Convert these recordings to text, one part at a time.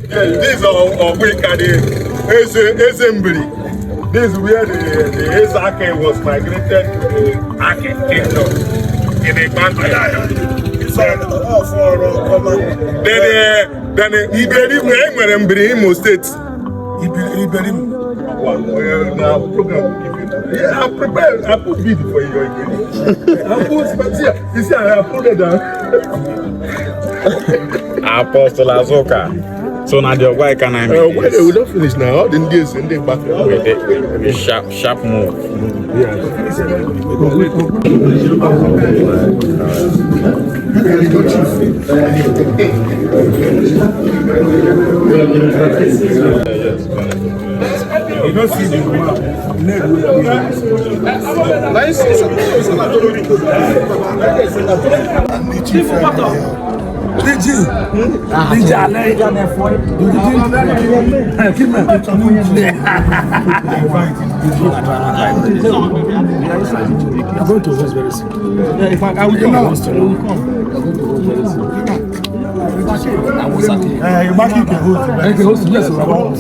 This is Ogwa Ika, the Assembly. This is where the Ake was migrated to the Ake kingdom in the Bantu. Then Iberim Imo State. Iberim. Now program. Yeah, I'm prepared. I put video for you. I put here. You see, I put it down. Apostle Azoka. So now the Ogwa Ika na we don't finish now. All the days and they back. We sharp move. Yeah. You don't see the I'm going to host very soon. Yeah, in fact, I will come. You back in the host. Yes,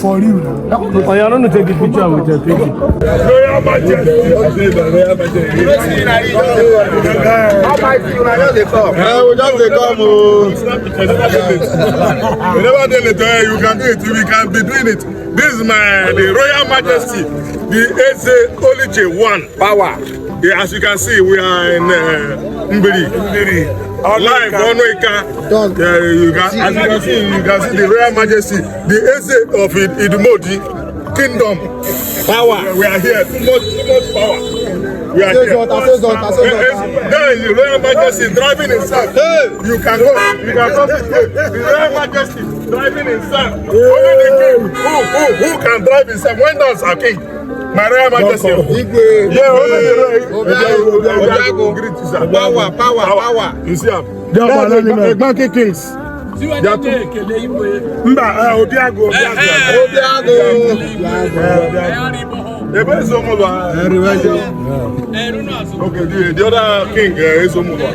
for you. Oh, you don't take a picture with your picture. Royal Majesty. How might you just come? We just come. Whenever they let you can do it. We can be doing it. This is the Royal Majesty, the Eze Olije 1 power. Yeah, as you can see, we are in Mbiri. Live on Ika. As you can see, the Royal Majesty, the Eze of Idumodi Kingdom power. We are here. Too much power. We are here. There is the Royal Majesty driving himself. You can go. You can go. The Royal Majesty driving himself. Only the king who can drive himself. When does our king? My Royal Majesty. Yeah, power. You see him? They are the banking kings. Okay, the other king is Omuba.